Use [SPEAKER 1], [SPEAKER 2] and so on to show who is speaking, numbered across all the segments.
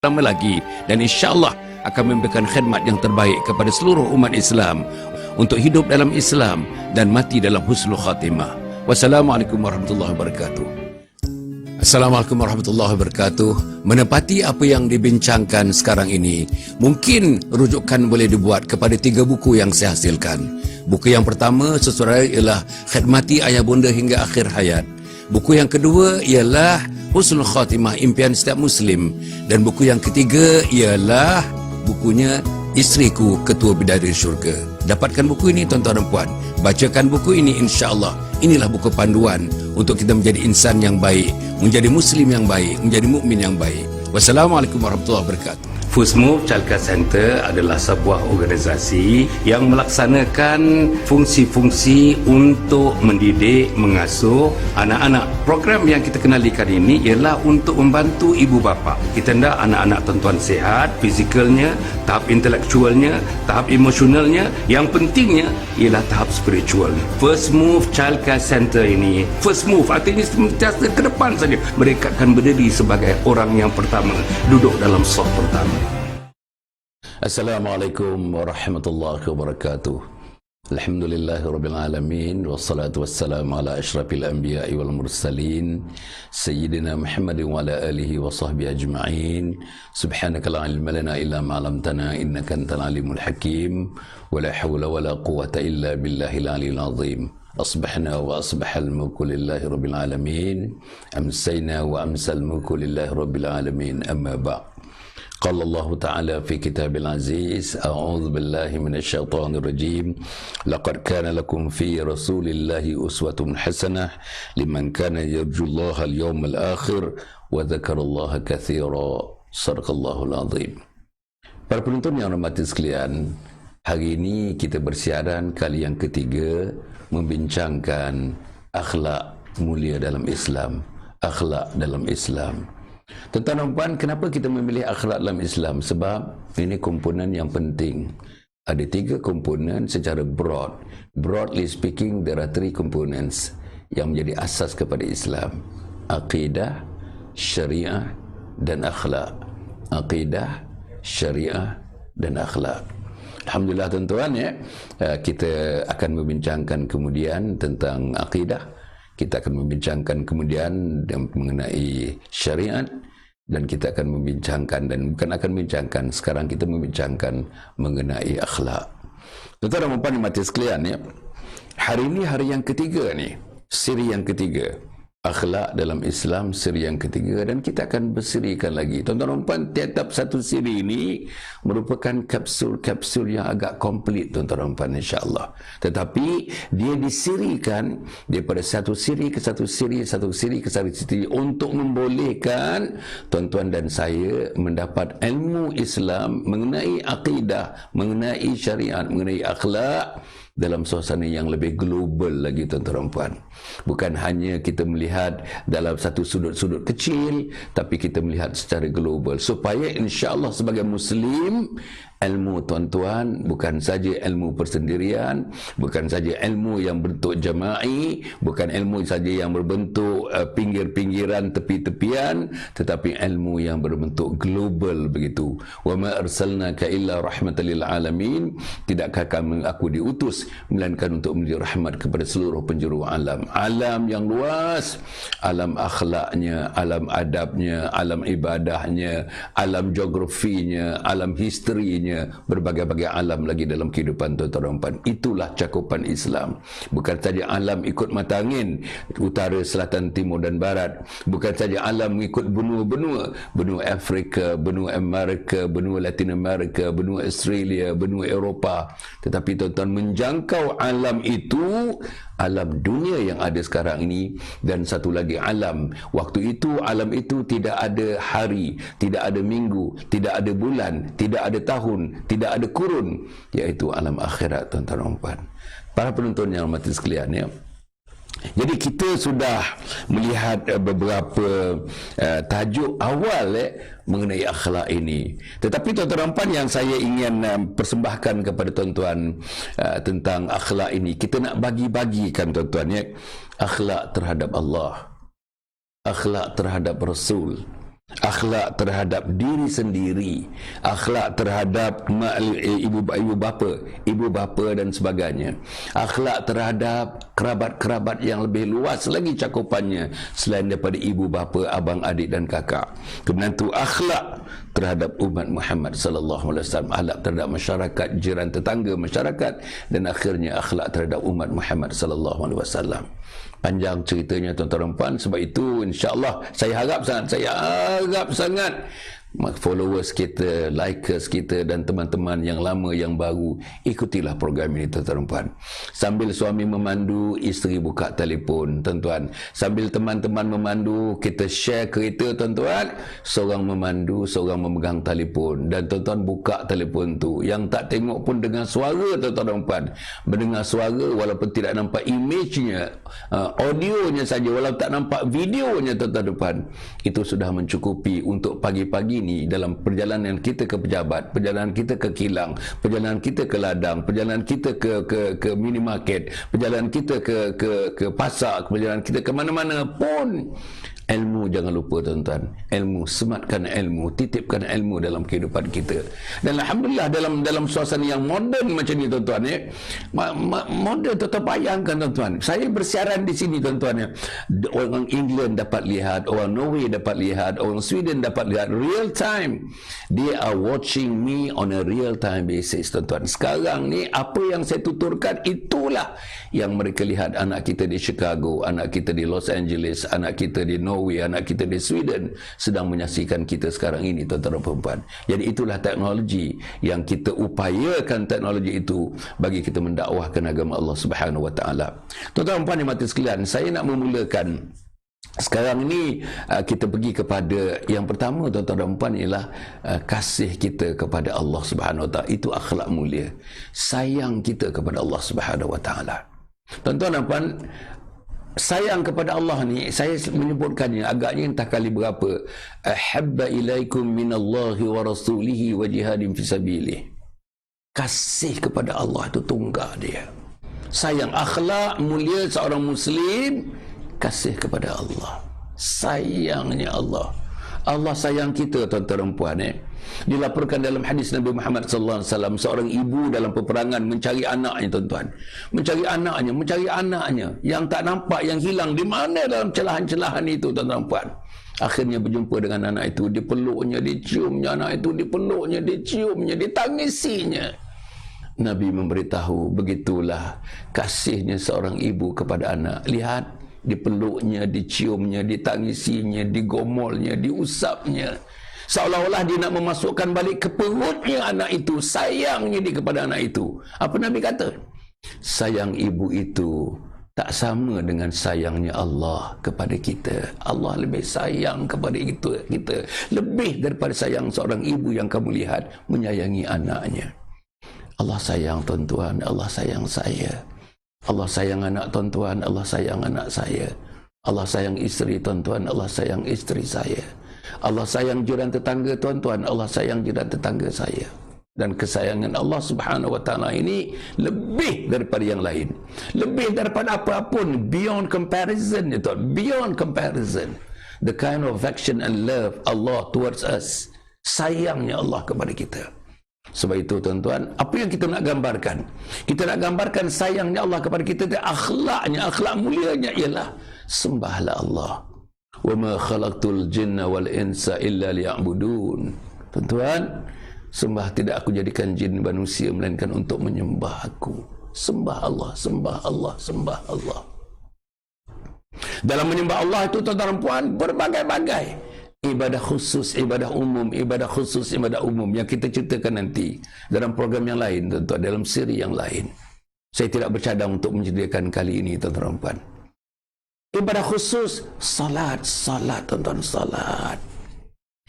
[SPEAKER 1] lama lagi, dan insyaAllah akan memberikan khidmat yang terbaik kepada seluruh umat Islam untuk hidup dalam Islam dan mati dalam husnul khatimah. Wassalamualaikum warahmatullahi wabarakatuh. Assalamualaikum warahmatullahi wabarakatuh. Menepati apa yang dibincangkan sekarang ini, mungkin rujukan boleh dibuat kepada 3 buku yang saya hasilkan. Buku yang pertama sesuai ialah Khidmati Ayah Bunda Hingga Akhir Hayat. Buku yang kedua ialah Husnul Khatimah, Impian Setiap Muslim. Dan buku yang ketiga ialah bukunya Isteriku, Ketua Bidadari Syurga. Dapatkan buku ini tuan-tuan dan puan. Bacakan buku ini, insya-Allah. Inilah buku panduan untuk kita menjadi insan yang baik, menjadi muslim yang baik, menjadi mukmin yang baik. Wassalamualaikum warahmatullahi wabarakatuh. FUSMOVE Childcare Center adalah sebuah organisasi yang melaksanakan fungsi-fungsi untuk mendidik, mengasuh anak-anak. Program yang kita kenalikan ini ialah untuk membantu ibu bapa. Kita hendak anak-anak tuan-tuan sihat, fizikalnya, tahap intelektualnya, tahap emosionalnya. Yang pentingnya ialah tahap spiritual. FUSMOVE Childcare Center ini, FUSMOVE artinya sentiasa ke depan saja. Mereka akan berdiri sebagai orang yang pertama, duduk dalam saf pertama. Assalamualaikum warahmatullahi wabarakatuh. Alhamdulillahirabbil alamin wassalatu wassalamu ala asyrafil anbiya'i wal mursalin sayyidina Muhammadin wa ala alihi wa sahbihi ajma'in. Subhanaka la ilma lana illa ma 'allamtana innaka antal alimul hakim wa la hawla wa la quwwata illa billahil aliyyil azim. أصبحنا وأصبح الملك لله رب العالمين أمسينا وأمسى الملك لله رب العالمين أما بعد قال الله تعالى في كتاب العزيز أعوذ بالله من الشيطان الرجيم لقد كان لكم في رسول الله أسوة حسنة لمن كان يرجو الله اليوم الآخر وذكر الله كثيرا صدق الله العظيم. Para penonton yang hormati sekalian, hari ini kita bersiaran kali yang ketiga membincangkan akhlak mulia dalam Islam. Akhlak dalam Islam. Tuan-tuan dan puan, kenapa kita memilih akhlak dalam Islam? Sebab ini komponen yang penting. Ada 3 komponen secara broad. Broadly speaking, there are 3 components yang menjadi asas kepada Islam. Aqidah, syariah dan akhlak. Aqidah, syariah dan akhlak. Alhamdulillah tuan-tuan, ya, kita akan membincangkan kemudian tentang akidah, kita akan membincangkan kemudian mengenai syariat, dan kita akan membincangkan, dan bukan akan membincangkan, sekarang kita membincangkan mengenai akhlak. Tuan-tuan dan puan mati sekalian, ya, hari ini hari yang ketiga ni, siri yang ketiga. Akhlak dalam Islam, siri yang ketiga, dan kita akan bersirikan lagi. Tuan-tuan dan puan, tiap satu siri ini merupakan kapsul-kapsul yang agak komplit, tuan-tuan dan puan, insya-Allah. Tetapi dia disirikan daripada satu siri ke satu siri, satu siri ke satu siri, untuk membolehkan tuan-tuan dan saya mendapat ilmu Islam mengenai akidah, mengenai syariat, mengenai akhlak dalam suasana yang lebih global lagi, tuan-tuan dan puan. Bukan hanya kita melihat dalam satu sudut-sudut kecil, tapi kita melihat secara global, supaya insya-Allah sebagai muslim, ilmu tuan-tuan bukan saja ilmu persendirian, bukan saja ilmu yang berbentuk jama'i, bukan ilmu saja yang berbentuk pinggir-pinggiran, tepi-tepian, tetapi ilmu yang berbentuk global begitu. Wa ma arsalnaka illa rahmatan lil alamin. Tidakkah aku diutus melainkan untuk menjadi rahmat kepada seluruh penjuru alam. Alam yang luas, alam akhlaknya, alam adabnya, alam ibadahnya, alam geografinya, alam historinya, berbagai-bagai alam lagi dalam kehidupan tuan-tuan dan puan. Itulah cakupan Islam. Bukan saja alam ikut mata angin, utara, selatan, timur dan barat. Bukan saja alam mengikut benua-benua, benua Afrika, benua Amerika, benua Latin Amerika, benua Australia, benua Eropah. Tetapi tuan-tuan menjangkau alam itu, alam dunia yang ada sekarang ini, dan satu lagi alam. Waktu itu, alam itu tidak ada hari, tidak ada minggu, tidak ada bulan, tidak ada tahun, tidak ada kurun, iaitu alam akhirat, tuan-tuan dan puan. Para penonton yang hormati sekalian, ya, jadi kita sudah melihat beberapa tajuk awal mengenai akhlak ini. Tetapi tuan-tuan dan puan, yang saya ingin persembahkan kepada tuan-tuan tentang akhlak ini, kita nak bagi-bagikan tuan-tuan, ya, akhlak terhadap Allah, akhlak terhadap Rasul, akhlak terhadap diri sendiri, akhlak terhadap ibu bapa dan sebagainya, akhlak terhadap kerabat-kerabat yang lebih luas lagi cakupannya selain daripada ibu bapa, abang, adik dan kakak. Kemudian tu akhlak terhadap umat Muhammad sallallahu alaihi wasallam, akhlak terhadap masyarakat, jiran tetangga masyarakat, dan akhirnya akhlak terhadap umat Muhammad sallallahu alaihi wasallam. Panjang ceritanya tuan-tuan dan puan, sebab itu insya-Allah saya harap sangat followers kita, likers kita dan teman-teman yang lama yang baru, ikutilah program ini tuan-tuan dan puan. Sambil suami memandu, isteri buka telefon tuan-tuan. Sambil teman-teman memandu, kita share kereta tuan-tuan, seorang memandu, seorang memegang telefon, dan tuan-tuan buka telefon tu. Yang tak tengok pun dengar suara tuan-tuan dan puan. Mendengar suara walaupun tidak nampak image-nya, audionya saja, walaupun tak nampak videonya tuan-tuan dan puan, itu sudah mencukupi untuk pagi-pagi ini dalam perjalanan kita ke pejabat, perjalanan kita ke kilang, perjalanan kita ke ladang, perjalanan kita ke minimarket, perjalanan kita ke pasar, perjalanan kita ke mana-mana pun. Ilmu jangan lupa tuan-tuan. Ilmu, sematkan ilmu, titipkan ilmu dalam kehidupan kita. Dan alhamdulillah dalam suasana yang moden macam ni tuan-tuan moden, tuan-tuan bayangkan tuan-tuan. Saya bersiaran di sini tuan-tuan orang England dapat lihat, orang Norway dapat lihat, orang Sweden dapat lihat real time. They are watching me on a real time basis tuan-tuan. Sekarang ni apa yang saya tuturkan itulah yang mereka lihat. Anak kita di Chicago, anak kita di Los Angeles, anak kita di Norway, anak kita di Sweden sedang menyaksikan kita sekarang ini tuan-tuan dan puan. Jadi itulah teknologi yang kita upayakan, teknologi itu bagi kita mendakwahkan agama Allah Subhanahu wa taala. Tuan-tuan dan puan yang mati sekalian, saya nak memulakan sekarang ini kita pergi kepada yang pertama tuan-tuan dan puan, ialah kasih kita kepada Allah Subhanahu wa taala. Itu akhlak mulia. Sayang kita kepada Allah Subhanahu wa taala. Tuan-tuan dan puan, sayang kepada Allah ni saya menyebutkannya agaknya entah kali berapa. Ahabba ilaikum minallahi wa rasulihi wa jihadin fisabilih. Kasih kepada Allah itu tunggal dia. Sayang, akhlak mulia seorang muslim, kasih kepada Allah. Sayangnya Allah. Allah sayang kita tuan-tuan dan puan. Dilaporkan dalam hadis Nabi Muhammad sallallahu alaihi wasallam, seorang ibu dalam peperangan mencari anaknya tuan-tuan. Mencari anaknya yang tak nampak, yang hilang di mana dalam celahan-celahan itu tuan-tuan dan puan. Akhirnya berjumpa dengan anak itu, dipeluknya, diciumnya anak itu, dipeluknya, diciumnya, ditangisinya. Nabi memberitahu, begitulah kasihnya seorang ibu kepada anak. Lihat, dipeluknya, diciumnya, ditangisinya, digomolnya, diusapnya, seolah-olah dia nak memasukkan balik ke perutnya anak itu. Sayangnya dia kepada anak itu. Apa Nabi kata? Sayang ibu itu tak sama dengan sayangnya Allah kepada kita. Allah lebih sayang kepada kita lebih daripada sayang seorang ibu yang kamu lihat menyayangi anaknya. Allah sayang tuan-tuan, Allah sayang saya. Allah sayang anak tuan-tuan, Allah sayang anak saya. Allah sayang isteri tuan-tuan, Allah sayang isteri saya. Allah sayang jiran tetangga tuan-tuan, Allah sayang jiran tetangga saya. Dan kesayangan Allah Subhanahu wa taala ini lebih daripada yang lain. Lebih daripada apa-apun, beyond comparison itu, beyond comparison. The kind of affection and love Allah towards us. Sayangnya Allah kepada kita. Sebab itu tuan-tuan, apa yang kita nak gambarkan? Kita nak gambarkan sayangnya Allah kepada kita, akhlaknya, akhlak mulianya ialah sembahlah Allah. Wa ma khalaqtul jinna wal insa illa liya'budun. Tuan-tuan, sembah, tidak aku jadikan jin manusia melainkan untuk menyembah aku. Sembah Allah, sembah Allah, sembah Allah. Dalam menyembah Allah itu tuan-tuan dan puan berbagai-bagai ibadah khusus, ibadah umum, ibadah khusus, ibadah umum yang kita ceritakan nanti dalam program yang lain tuan-tuan, dalam siri yang lain. Saya tidak bercadang untuk menceritakan kali ini tuan-tuan dan puan. Ibadah khusus, salat tuan-tuan, salat.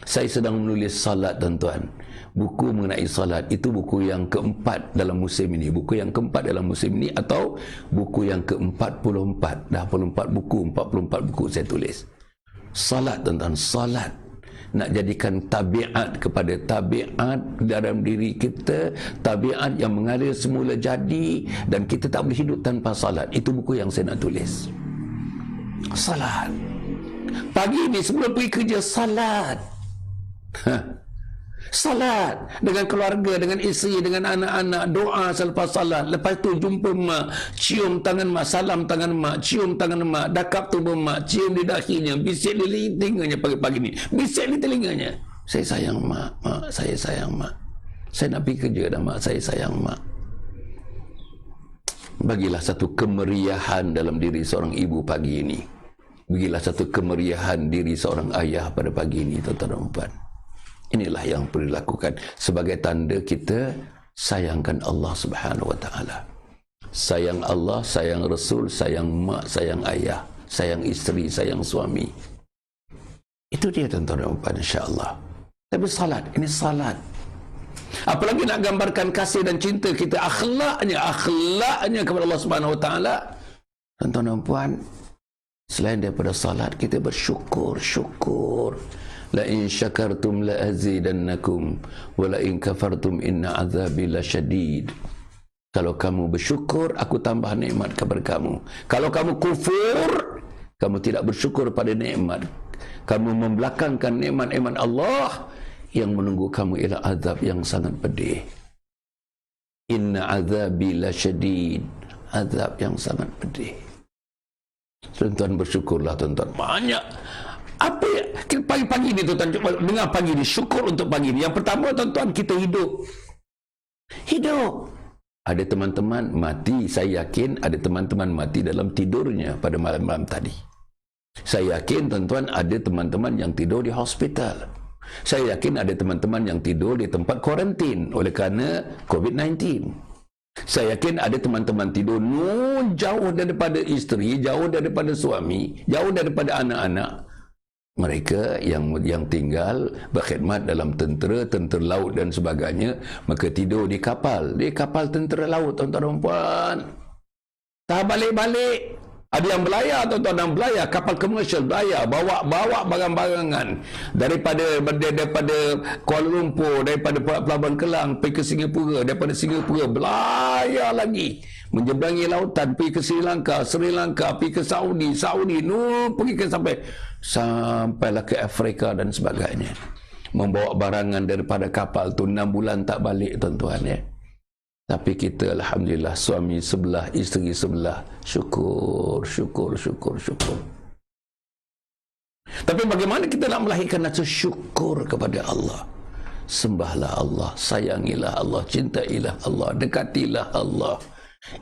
[SPEAKER 1] Saya sedang menulis salat tuan-tuan. Buku mengenai salat, itu buku yang keempat dalam musim ini. Buku yang keempat dalam musim ini, atau buku yang ke-44. Dah 44 buku saya tulis. Salat tuan-tuan, salat. Nak jadikan tabiat kepada tabiat dalam diri kita, tabiat yang mengalir semula jadi, dan kita tak boleh hidup tanpa salat. Itu buku yang saya nak tulis. Salat. Pagi ni sebelum pergi kerja, salat. Salat dengan keluarga, dengan isteri, dengan anak-anak, doa selepas salat. Lepas tu jumpa mak, cium tangan mak, salam tangan mak, cium tangan mak, dakap tubuh mak, cium di dahinya, bisik di telinganya pagi-pagi ni, bisik di telinganya. Saya sayang mak, mak, saya sayang mak. Saya nak pergi kerja dah mak, saya sayang mak. Bagilah satu kemeriahan dalam diri seorang ibu pagi ini. Bagilah satu kemeriahan diri seorang ayah pada pagi ini, tuan-tuan dan puan. Inilah yang perlu dilakukan sebagai tanda kita sayangkan Allah Subhanahu wa taala. Sayang Allah, sayang Rasul, sayang mak, sayang ayah, sayang isteri, sayang suami. Itu dia tuan-tuan dan puan, insya-Allah. Tapi salat, ini salat. Apalagi nak gambarkan kasih dan cinta kita, akhlaknya kepada Allah Subhanahu wa taala. Tuan-tuan dan puan, selain daripada salat, kita bersyukur. La in syakartum la azidannakum wa la in kafartum inna azabi lasyadid. Kalau kamu bersyukur, aku tambah nikmat kepada kamu. Kalau kamu kufur, kamu tidak bersyukur pada nikmat, kamu membelakangkan nikmat-nikmat Allah, yang menunggu kamu ialah azab yang sangat pedih. Inna azabi lasyadid. Azab yang sangat pedih. Tuan-tuan bersyukurlah tuan-tuan. Banyak apa ya, pagi-pagi ni tuan-tuan, dengar pagi ni, syukur untuk pagi ni. Yang pertama tuan-tuan, kita hidup. Ada teman-teman mati, saya yakin ada teman-teman mati dalam tidurnya pada malam-malam tadi. Saya yakin tuan-tuan ada teman-teman yang tidur di hospital. Saya yakin ada teman-teman yang tidur di tempat kuarantin oleh kerana COVID-19. Saya yakin ada teman-teman tidur jauh daripada isteri, jauh daripada suami, jauh daripada anak-anak. Mereka yang tinggal berkhidmat dalam tentera laut dan sebagainya, maka tidur di kapal tentera laut, tuan-tuan dan puan. Tak balik-balik. Ada yang belayar, tuan-tuan, dan belayar kapal komersial, belayar bawa barang-barangan daripada Kuala Lumpur, daripada Pelabuhan Kelang pergi ke Singapura, daripada Singapura belayar lagi menyeberangi lautan pergi ke Sri Lanka, pergi ke Saudi, pergi ke sampailah ke Afrika dan sebagainya, membawa barangan daripada kapal tu 6 bulan tak balik, tuan-tuan ya. Tapi kita alhamdulillah, suami sebelah, isteri sebelah, syukur. Tapi bagaimana kita nak melahirkan rasa syukur kepada Allah? Sembahlah Allah, sayangilah Allah, cintailah Allah, dekatilah Allah,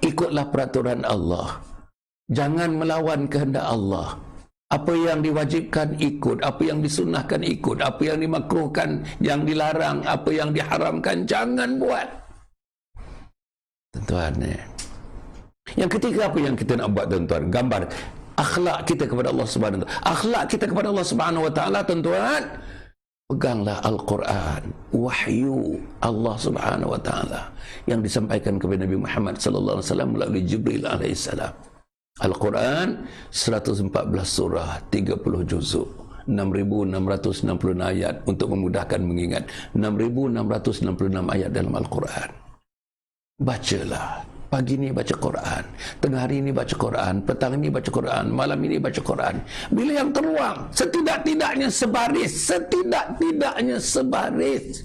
[SPEAKER 1] ikutlah peraturan Allah, jangan melawan kehendak Allah. Apa yang diwajibkan ikut, apa yang disunnahkan ikut, apa yang dimakruhkan, yang dilarang, apa yang diharamkan jangan buat. Tuan-tuan, yang ketiga apa yang kita nak buat, tuan-tuan? Gambar akhlak kita kepada Allah Subhanahu wa taala. Akhlak kita kepada Allah Subhanahu wa taala, tuan-tuan, peganglah Al-Quran, wahyu Allah Subhanahu wa taala yang disampaikan kepada Nabi Muhammad sallallahu alaihi wasallam melalui Jibril alaihi salam. Al-Quran 114 surah, 30 juzuk, 6,666 ayat untuk memudahkan mengingat. 6,666 ayat dalam Al-Quran. Bacalah. Pagi ni baca Quran, tengah hari ni baca Quran, petang ni baca Quran, malam ini baca Quran. Bila yang terluang, setidak-tidaknya sebaris,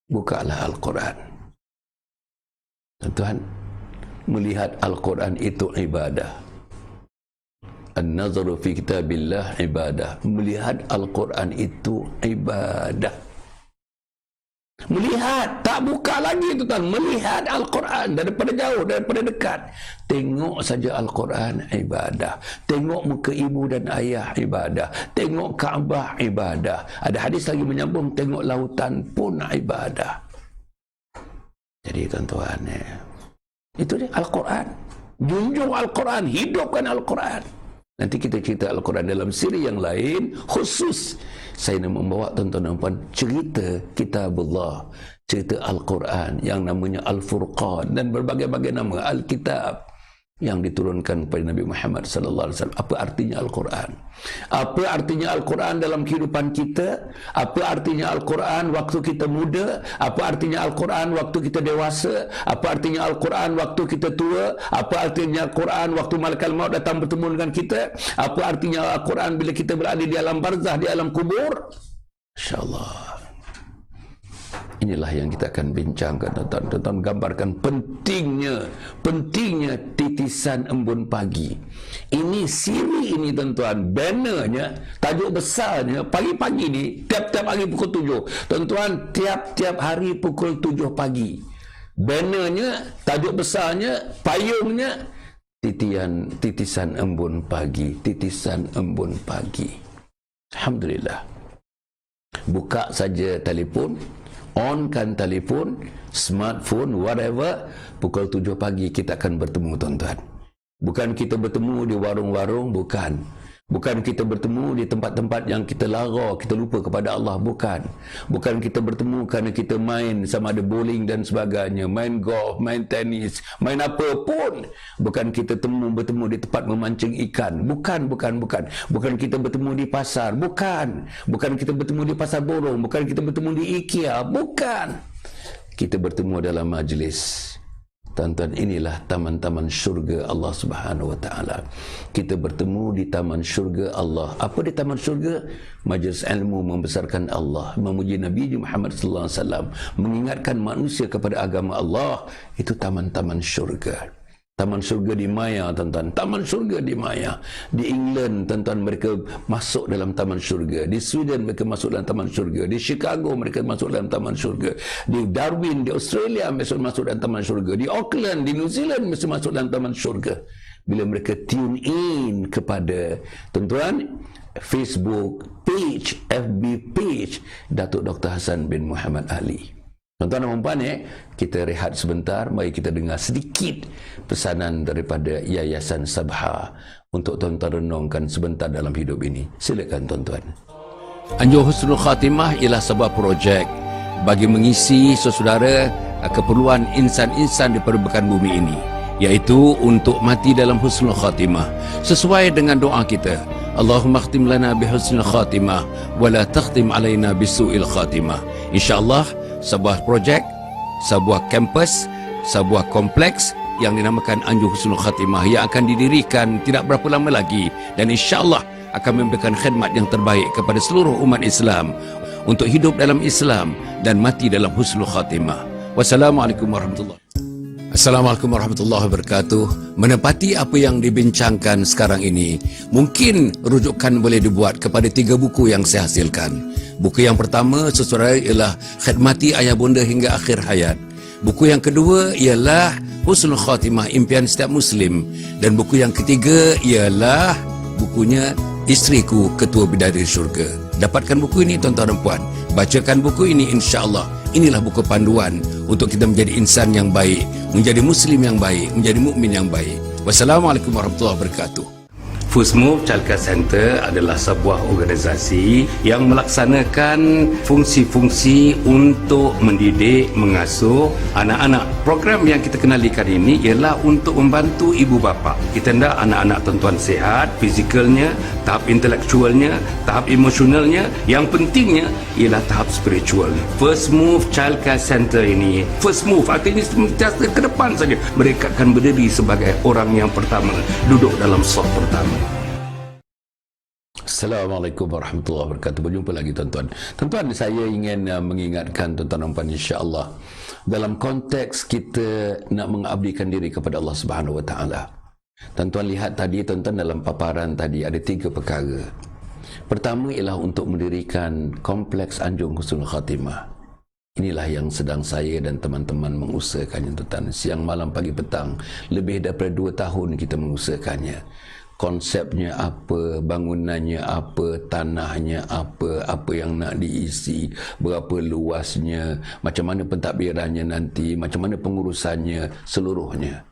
[SPEAKER 1] bukalah Al-Quran. Tuan-tuan, melihat Al-Quran itu ibadah. An-nazaru fi kitabillah ibadah. Melihat Al-Quran itu ibadah. Melihat, tak buka lagi, tuan-tuan. Melihat Al-Quran daripada jauh, daripada dekat. Tengok saja Al-Quran ibadah. Tengok muka ibu dan ayah ibadah. Tengok Kaabah ibadah. Ada hadis lagi menyambung, tengok lautan pun ibadah. Jadi tuan-tuan, itu dia Al-Quran. Junjung Al-Quran, hidupkan Al-Quran. Nanti kita cerita Al-Quran dalam siri yang lain. Khusus saya nak membawa tuan-tuan dan puan cerita Kitabullah, cerita Al-Quran yang namanya Al-Furqan dan berbagai-bagai nama, Al-Kitab yang diturunkan kepada Nabi Muhammad sallallahu alaihi wasallam. Apa artinya Al-Quran? Apa artinya Al-Quran dalam kehidupan kita? Apa artinya Al-Quran waktu kita muda? Apa artinya Al-Quran waktu kita dewasa? Apa artinya Al-Quran waktu kita tua? Apa artinya Al-Quran waktu malaikat maut datang bertemu dengan kita? Apa artinya Al-Quran bila kita berada di alam barzah, di alam kubur? InsyaAllah Inilah yang kita akan bincangkan, tuan-tuan. Tuan-tuan gambarkan pentingnya titisan embun pagi. Ini siri ini, tuan-tuan, bannernya, tajuk besarnya pagi-pagi ni, tiap-tiap hari pukul 7. Tuan-tuan, tiap-tiap hari pukul 7 pagi. Bannernya, tajuk besarnya, payungnya, titisan embun pagi, titisan embun pagi. Alhamdulillah. Buka saja telefon, onkan telefon, smartphone, whatever, pukul 7 pagi kita akan bertemu, tuan-tuan. Bukan kita bertemu di warung-warung, bukan. Bukan kita bertemu di tempat-tempat yang kita lara, kita lupa kepada Allah, bukan. Bukan kita bertemu kerana kita main sama ada bowling dan sebagainya, main golf, main tenis, main apa pun. Bukan kita bertemu di tempat memancing ikan, bukan. Bukan kita bertemu di pasar, bukan. Bukan kita bertemu di pasar borong, bukan kita bertemu di IKEA, bukan. Kita bertemu dalam majlis. Tuan-tuan, inilah taman-taman syurga Allah Subhanahu wa taala. Kita bertemu di taman syurga Allah. Apa di taman syurga? Majlis ilmu membesarkan Allah, memuji Nabi Muhammad sallallahu alaihi wasallam, mengingatkan manusia kepada agama Allah. Itu taman-taman syurga. Taman syurga di Maya, tuan-tuan. Taman syurga di Maya. Di England, tuan-tuan, mereka masuk dalam taman syurga. Di Sweden, mereka masuk dalam taman syurga. Di Chicago, mereka masuk dalam taman syurga. Di Darwin, di Australia, mereka masuk dalam taman syurga. Di Auckland, di New Zealand, mereka masuk dalam taman syurga. Bila mereka tune in kepada, tuan-tuan, Facebook page, FB page Datuk Dr. Hassan bin Muhammad Ali. Tuan-tuan dan puan, kita rehat sebentar. Mari kita dengar sedikit pesanan daripada Yayasan Sabha untuk tuan-tuan renungkan sebentar dalam hidup ini. Silakan, tuan-tuan. Anjur Husnul Khatimah ialah sebuah projek bagi mengisi saudara keperluan insan-insan di permukaan bumi ini, iaitu untuk mati dalam Husnul Khatimah sesuai dengan doa kita. Allahumma khtim lana bihusnul khatimah wa la takhtim alaina bisu'il khatimah. InsyaAllah sebuah projek, sebuah kampus, sebuah kompleks yang dinamakan Anjur Husnul Khatimah yang akan didirikan tidak berapa lama lagi, dan insyaAllah akan memberikan khidmat yang terbaik kepada seluruh umat Islam untuk hidup dalam Islam dan mati dalam Husnul Khatimah. Wassalamualaikum warahmatullahi wabarakatuh. Assalamualaikum warahmatullahi wabarakatuh. Menepati apa yang dibincangkan sekarang ini, mungkin rujukan boleh dibuat kepada 3 buku yang saya hasilkan. Buku yang pertama, saudara, ialah Khidmati Ayah Bunda Hingga Akhir Hayat. Buku yang kedua ialah Husnul Khatimah, Impian Setiap Muslim. Dan buku yang ketiga ialah bukunya Isteriku, Ketua Bidadari Syurga. Dapatkan buku ini, tuan-tuan dan puan. Bacakan buku ini, insya-Allah. Inilah buku panduan untuk kita menjadi insan yang baik, menjadi muslim yang baik, menjadi mukmin yang baik. Wassalamualaikum warahmatullahi wabarakatuh. First Move Childcare Center adalah sebuah organisasi yang melaksanakan fungsi-fungsi untuk mendidik, mengasuh anak-anak. Program yang kita kenalikan ini ialah untuk membantu ibu bapa. Kita hendak anak-anak tuan-tuan sihat, fizikalnya, tahap intelektualnya, tahap emosionalnya, yang pentingnya ialah tahap spiritual. First Move Childcare Center ini, First Move artinya sentiasa ke depan saja. Mereka akan berdiri sebagai orang yang pertama, duduk dalam saf pertama. Assalamualaikum warahmatullahi wabarakatuh. Berjumpa lagi, tuan-tuan. Tuan-tuan, saya ingin mengingatkan tuan-tuan dan puan, insya-Allah, dalam konteks kita nak mengabdikan diri kepada Allah Subhanahu wa taala. Tuan-tuan lihat tadi, tuan-tuan, dalam paparan tadi ada 3 perkara. Pertama ialah untuk mendirikan kompleks Anjur Husnul Khatimah. Inilah yang sedang saya dan teman-teman mengusahakannya, tuan-tuan. Siang, malam, pagi, petang, lebih daripada 2 tahun kita mengusahakannya. Konsepnya apa, bangunannya apa, tanahnya apa yang nak diisi, berapa luasnya, macam mana pentadbirannya nanti, macam mana pengurusannya, seluruhnya.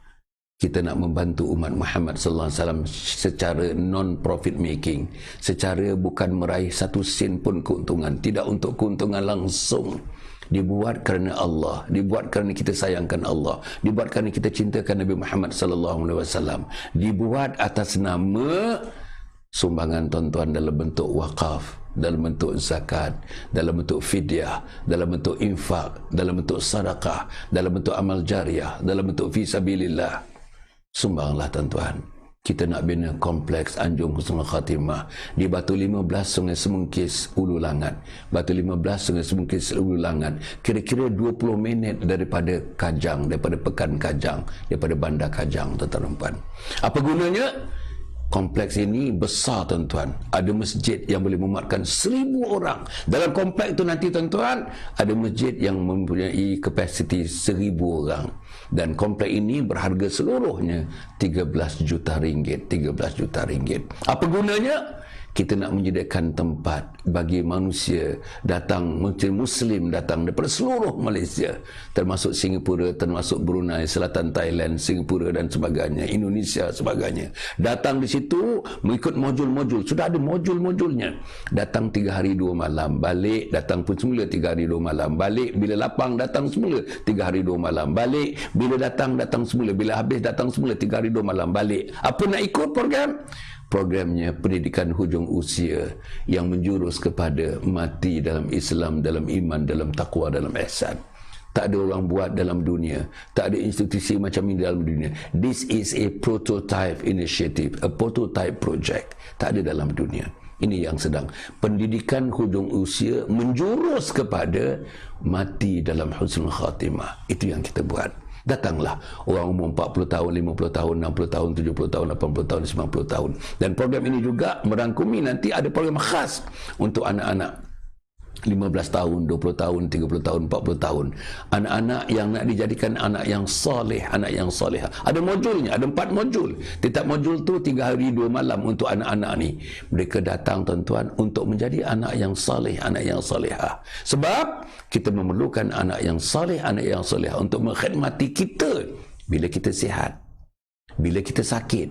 [SPEAKER 1] Kita nak membantu umat Muhammad sallallahu alaihi wasallam secara non-profit making, secara bukan meraih 1 sen pun keuntungan, tidak untuk keuntungan langsung. Dibuat kerana Allah, dibuat kerana kita sayangkan Allah, dibuat kerana kita cintakan Nabi Muhammad sallallahu alaihi wasallam, dibuat atas nama sumbangan tuan-tuan dalam bentuk wakaf, dalam bentuk zakat, dalam bentuk fidyah, dalam bentuk infak, dalam bentuk sedekah, dalam bentuk amal jariah, dalam bentuk fi sabilillah. Sumbanglah, tuan-tuan. kita nak bina kompleks Anjung Husnul Khatimah di Batu 15 Sungai Semungkis, Ulu Langat. Batu 15 Sungai Semungkis, Ulu Langat, kira-kira 20 minit daripada Kajang, daripada Pekan Kajang, daripada Bandar Kajang, tuan-tuan dan puan. Apa gunanya? Kompleks ini besar, tuan-tuan. Ada masjid yang boleh memuatkan 1000 orang. Dalam kompleks itu nanti, tuan-tuan, ada masjid yang mempunyai kapasiti 1000 orang. Dan kompleks ini berharga seluruhnya 13 juta ringgit. 13 juta ringgit. Apa gunanya? Kita nak menyediakan tempat bagi manusia datang, Muslim datang daripada seluruh Malaysia, termasuk Singapura, termasuk Brunei, Selatan Thailand, Singapura dan sebagainya, Indonesia sebagainya. Datang di situ mengikut modul-modul. Sudah ada modul-modulnya. Datang 3 hari 2 malam, balik, datang pun semula 3 hari 2 malam, balik, bila lapang datang semula 3 hari 2 malam, balik, bila datang semula, bila habis datang semula 3 hari 2 malam, balik. Apa nak ikut program? Programnya pendidikan hujung usia yang menjurus kepada mati dalam Islam, dalam iman, dalam taqwa, dalam ihsan. Tak ada orang buat dalam dunia, tak ada institusi macam ini dalam dunia. This is a prototype initiative, a prototype project. Tak ada dalam dunia. Ini yang sedang pendidikan hujung usia menjurus kepada mati dalam husnul khatimah. Itu yang kita buat. Datanglah orang umur 40 tahun, 50 tahun, 60 tahun, 70 tahun, 80 tahun, 90 tahun. Dan program ini juga merangkumi nanti ada program khas untuk anak-anak 15 tahun, 20 tahun, 30 tahun, 40 tahun. Anak-anak yang nak dijadikan anak yang soleh, anak yang solehah. Ada modulnya, ada 4 modul. Tiap modul tu 3 hari 2 malam untuk anak-anak ni. Mereka datang, tuan-tuan, untuk menjadi anak yang soleh, anak yang solehah. Sebab kita memerlukan anak yang soleh, anak yang solehah untuk mengkhidmati kita bila kita sihat, bila kita sakit,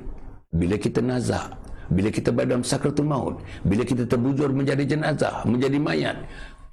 [SPEAKER 1] bila kita nazak, bila kita berada dalam sakratul maut, bila kita terbujur menjadi jenazah, menjadi mayat.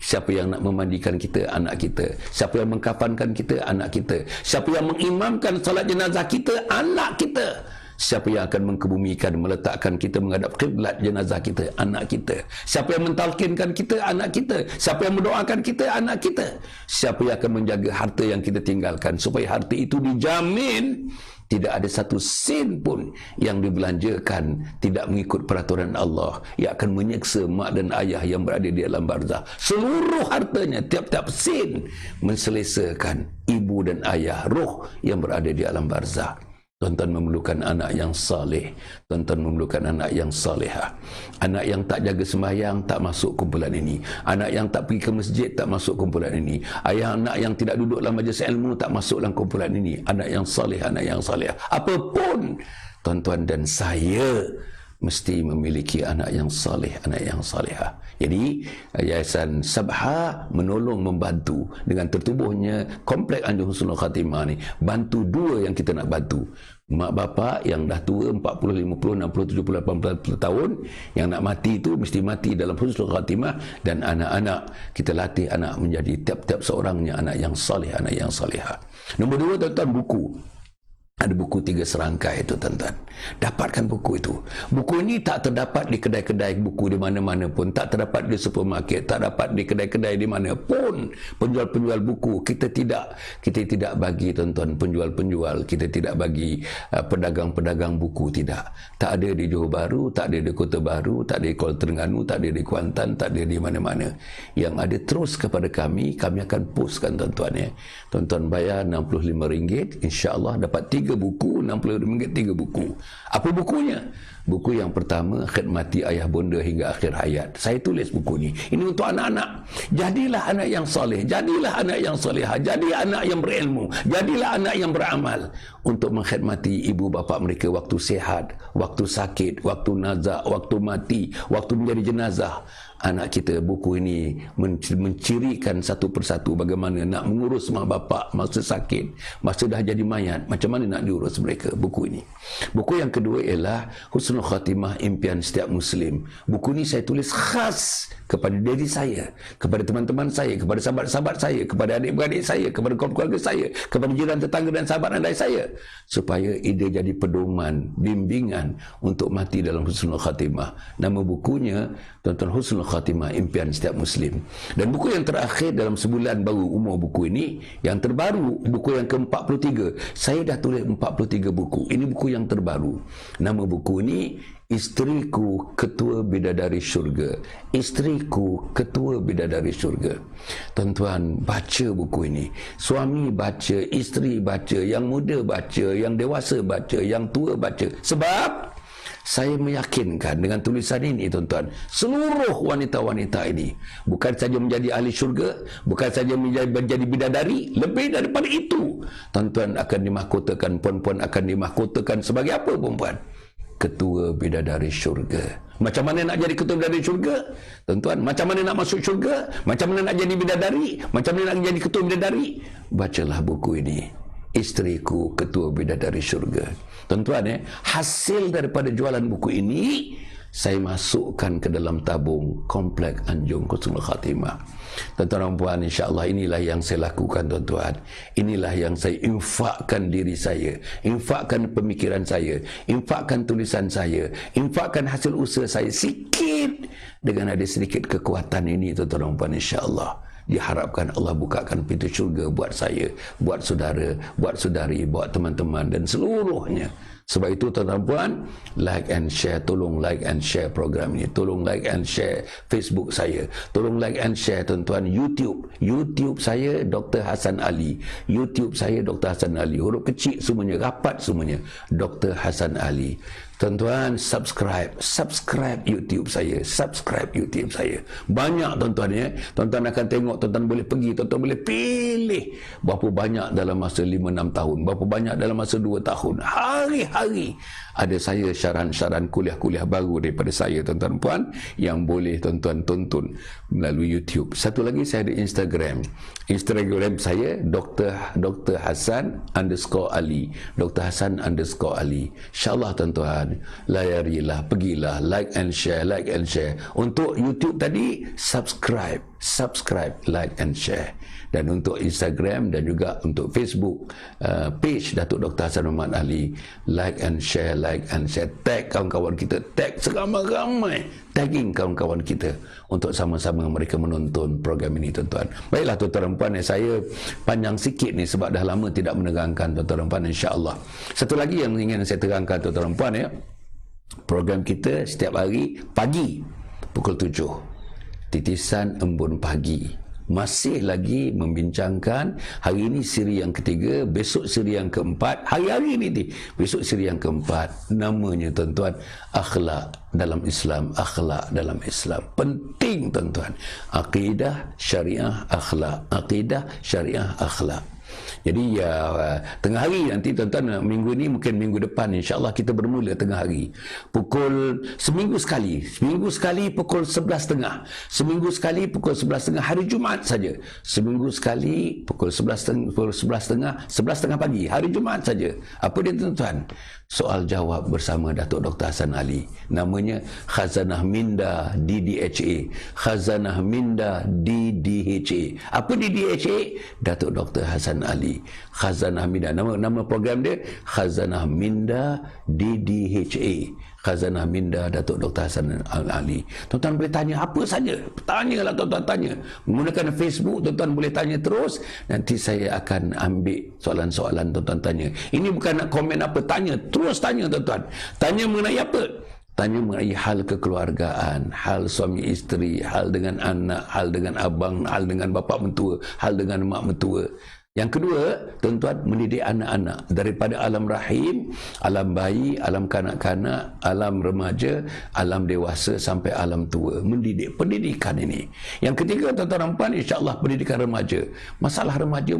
[SPEAKER 1] Siapa yang nak memandikan kita? Anak kita. Siapa yang mengkafankan kita? Anak kita. Siapa yang mengimamkan salat jenazah kita? Anak kita. Siapa yang akan mengkebumikan, meletakkan kita menghadap kiblat jenazah kita? Anak kita. Siapa yang mentalkinkan kita? Anak kita. Siapa yang mendoakan kita? Anak kita. Siapa yang akan menjaga harta yang kita tinggalkan supaya harta itu dijamin tidak ada satu sen pun yang dibelanjakan tidak mengikut peraturan Allah, yang akan menyeksa mak dan ayah yang berada di alam barzah. Seluruh hartanya, tiap-tiap sen menselesakan ibu dan ayah, roh yang berada di alam barzah. Tuan-tuan memerlukan anak yang saleh. Tuan-tuan memerlukan anak yang salehah. Anak yang tak jaga sembahyang tak masuk kumpulan ini. Anak yang tak pergi ke masjid tak masuk kumpulan ini. Anak yang tidak duduk dalam majlis ilmu tak masuk dalam kumpulan ini. Anak yang saleh, anak yang salehah. Apapun, tuan-tuan dan saya mesti memiliki anak yang saleh, anak yang salehah. Jadi Yayasan Sabha menolong, membantu dengan tertubuhnya kompleks Anjung Husnul Khatimah ni. Bantu dua yang kita nak bantu. Mak bapak yang dah tua 40, 50, 60, 70, 80 tahun yang nak mati itu mesti mati dalam Husnul Khatimah. Dan anak-anak kita latih anak menjadi tiap-tiap seorangnya anak yang saleh, anak yang salehah. Nombor 2, tuan-tuan, buku. Ada buku 3 serangkai itu, tuan-tuan. Dapatkan buku itu. Buku ini tak terdapat di kedai-kedai buku di mana-mana pun. Tak terdapat di supermarket. Tak dapat di kedai-kedai di mana pun. Penjual-penjual buku. Kita tidak bagi, tuan-tuan, penjual-penjual. Kita tidak bagi pedagang-pedagang buku. Tidak. Tak ada di Johor Bahru. Tak ada di Kota Baru. Tak ada di Kuala Terengganu. Tak ada di Kuantan. Tak ada di mana-mana. Yang ada terus kepada kami akan postkan, tuan-tuan, ya. Tuan-tuan bayar RM65. InsyaAllah dapat 3 buku, RM60 3 buku. Apa bukunya? Buku yang pertama, Khidmati Ayah Bonda Hingga Akhir Hayat. Saya tulis buku ni. Ini untuk anak-anak. Jadilah anak yang soleh. Jadilah anak yang solehah. Jadi anak yang berilmu. Jadilah anak yang beramal. Untuk mengkhidmati ibu bapa mereka waktu sihat, waktu sakit, waktu nazak, waktu mati, waktu menjadi jenazah. Anak kita, buku ini mencirikan satu persatu bagaimana nak mengurus mak bapak masa sakit, masa dah jadi mayat, macam mana nak diurus mereka. Buku ini. Buku yang kedua ialah Husnul Khatimah, Impian Setiap Muslim. Buku ini saya tulis khas kepada diri saya, kepada teman-teman saya, kepada sahabat-sahabat saya, kepada adik-beradik saya, kepada keluarga saya, kepada jiran tetangga dan sahabat andai saya, supaya ia jadi pedoman, bimbingan untuk mati dalam Husnul Khatimah. Nama bukunya, tuan-tuan, Husnul Khatimah, Impian Setiap Muslim. Dan buku yang terakhir dalam sebulan baru umur buku ini, yang terbaru, buku yang ke-43, saya dah tulis 43 buku. Ini buku yang terbaru. Nama buku ini Isteriku Ketua Bidadari Syurga. Isteriku Ketua Bidadari Syurga. Tuan-tuan, baca buku ini. Suami baca, isteri baca, yang muda baca, yang dewasa baca, yang tua baca. Sebab saya meyakinkan dengan tulisan ini, tuan-tuan, seluruh wanita-wanita ini bukan saja menjadi ahli syurga, bukan saja menjadi bidadari, lebih daripada itu, tuan-tuan akan dimahkotakan, puan-puan akan dimahkotakan sebagai apa, puan-puan? Ketua Bidadari Syurga. Macam mana nak jadi ketua bidadari syurga? Tuan-tuan, macam mana nak masuk syurga? Macam mana nak jadi bidadari? Macam mana nak jadi ketua bidadari? Bacalah buku ini. Isteriku Ketua Bidadari Syurga. Tuan-tuan, hasil daripada jualan buku ini saya masukkan ke dalam tabung Komplek Anjung Husnul Khatimah. Tuan-tuan dan puan, insya-Allah inilah yang saya lakukan, tuan-tuan. Inilah yang saya infakkan diri saya, infakkan pemikiran saya, infakkan tulisan saya, infakkan hasil usaha saya sikit dengan ada sedikit kekuatan ini, tuan-tuan dan puan, insya-Allah. Diharapkan Allah bukakan pintu syurga buat saya, buat saudara, buat saudari, buat teman-teman dan seluruhnya. Sebab itu, tuan-tuan puan, like and share, tolong like and share program ini, tolong like and share Facebook saya, tolong like and share, tuan-tuan, YouTube saya Dr. Hasan Ali, YouTube saya Dr. Hasan Ali, huruf kecil semuanya, rapat semuanya, Dr. Hasan Ali. Tuan-tuan, subscribe YouTube saya, subscribe YouTube saya. Banyak, tuan-tuan, ya. Tuan-tuan akan tengok, tuan-tuan boleh pergi, tuan-tuan boleh pilih berapa banyak dalam masa 5-6 tahun, berapa banyak dalam masa 2 tahun. Hari-hari ada saya syaran-syaran kuliah-kuliah baru daripada saya, tuan-tuan puan, yang boleh tuan-tuan tonton melalui YouTube. Satu lagi, saya ada Instagram. Instagram saya Dr. Hasan _Ali, Dr. Hasan _Ali. InsyaAllah, tuan-tuan, layarilah, pergilah, like and share. Untuk YouTube tadi, subscribe, like and share. Dan untuk Instagram dan juga untuk Facebook page Datuk Dr. Hasan Muhammad Ali, like and share. Tag kawan-kawan kita, tag seramai-ramai, tagging kawan-kawan kita untuk sama-sama mereka menonton program ini, tuan-tuan. Baiklah, tuan-tuan dan puan, saya panjang sikit ni sebab dah lama tidak menerangkan, tuan-tuan dan puan, insya-Allah. Satu lagi yang ingin saya terangkan, tuan-tuan dan puan, ya. Program kita setiap hari pagi pukul 7. Titisan Embun Pagi. Masih lagi membincangkan, hari ini siri yang ketiga, besok siri yang keempat, hari-hari ini besok siri yang keempat. Namanya, tuan-tuan, akhlak dalam Islam. Akhlak dalam Islam penting, tuan-tuan. Akidah, syariah, akhlak. Akidah, syariah, akhlak. Jadi tengah hari nanti, tuan-tuan, minggu ni mungkin minggu depan, insya-Allah kita bermula tengah hari. Seminggu sekali pukul 11.30. Seminggu sekali pukul 11.30 hari Jumaat saja. Seminggu sekali pukul 11.30 pagi hari Jumaat saja. Apa dia, tuan-tuan? Soal jawab bersama Datuk Dr. Hasan Ali. Namanya Khazanah Minda DDHA. Khazanah Minda DDHA. Apa DDHA? Datuk Dr. Hasan Ali. Khazanah Minda. Nama program dia Khazanah Minda DDHA. Khazanah Minda Datuk Dr. Hasan Ali. Tuan-tuan boleh tanya apa saja. Tanyalah, tuan-tuan, tanya. Menggunakan Facebook, tuan-tuan boleh tanya terus. Nanti saya akan ambil soalan-soalan tuan-tuan tanya. Ini bukan nak komen apa, tanya. Terus tanya, tuan-tuan. Tanya mengenai apa? Tanya mengenai hal kekeluargaan, hal suami isteri, hal dengan anak, hal dengan abang, hal dengan bapa mentua, hal dengan mak mentua. Yang kedua, tuan-tuan, mendidik anak-anak daripada alam rahim, alam bayi, alam kanak-kanak, alam remaja, alam dewasa sampai alam tua. Mendidik, pendidikan ini. Yang ketiga, tuan-tuan dan puan, insya-Allah pendidikan remaja. Masalah remaja.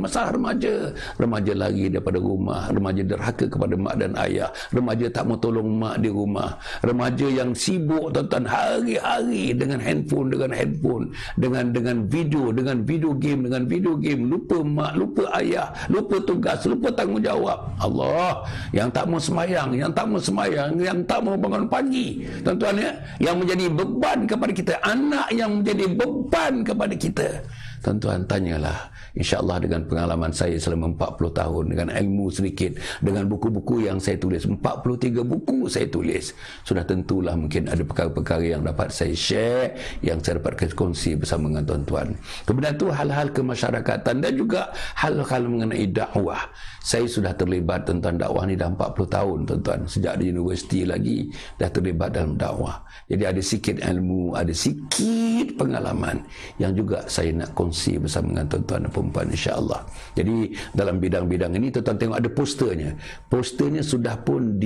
[SPEAKER 1] Remaja lari daripada rumah, remaja derhaka kepada mak dan ayah, remaja tak mau tolong mak di rumah, remaja yang sibuk, tuan-tuan, hari-hari dengan handphone, dengan video game, lupa mak, lupa ayah, lupa tugas, lupa tanggungjawab. Allah, yang tak mau semayang, yang tak mau bangun pagi, tuan-tuan, ya, yang menjadi beban kepada kita, anak yang menjadi beban kepada kita. Tuan-tuan, tanyalah. InsyaAllah dengan pengalaman saya selama 40 tahun, dengan ilmu sedikit, dengan buku-buku yang saya tulis, 43 buku saya tulis, sudah tentulah mungkin ada perkara-perkara yang dapat saya share, yang saya dapat kongsi bersama dengan tuan-tuan. Kemudian tu hal-hal kemasyarakatan dan juga hal-hal mengenai dakwah. Saya sudah terlibat tentang dakwah ni dah 40 tahun, tuan-tuan. Sejak di universiti lagi dah terlibat dalam dakwah. Jadi ada sikit ilmu, ada sikit pengalaman yang juga saya nak kongsi bersama dengan tuan-tuan dan puan-puan, insya-Allah. Jadi dalam bidang-bidang ini tuan-tuan tengok ada posternya. Posternya sudah pun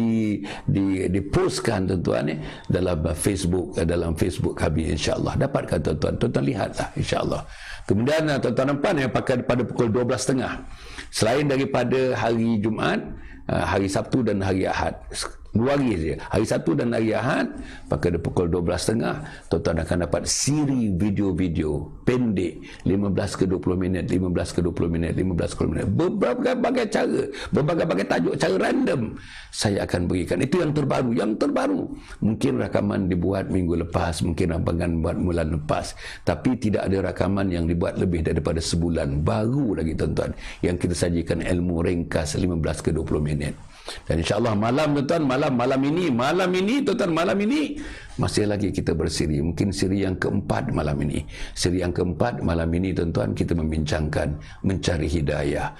[SPEAKER 1] dipostkan tuan-tuan dalam Facebook kami, insya-Allah. Dapatkan tuan-tuan, tuan-tuan lihatlah, insya-Allah. Kemudian tuan-tuan nampak yang pada pukul 12.30. Selain daripada hari Jumaat, hari Sabtu dan hari Ahad, 2 hari saja. Hari Sabtu dan hari Ahad pada pukul 12.30 tuan-tuan akan dapat siri video-video pendek 15 ke 20 minit, 15 ke 20 minit, 15 ke 20 minit, berbagai cara, berbagai tajuk, cara random saya akan berikan. Itu yang terbaru. Mungkin rakaman dibuat minggu lepas, mungkin rakaman buat bulan lepas, tapi tidak ada rakaman yang dibuat lebih daripada sebulan. Baru lagi tuan-tuan yang kita sajikan ilmu ringkas 15 ke 20 minit. Dan insya-Allah malam ini masih lagi kita bersiri. Mungkin siri yang keempat malam ini. Siri yang keempat malam ini tuan-tuan kita membincangkan mencari hidayah.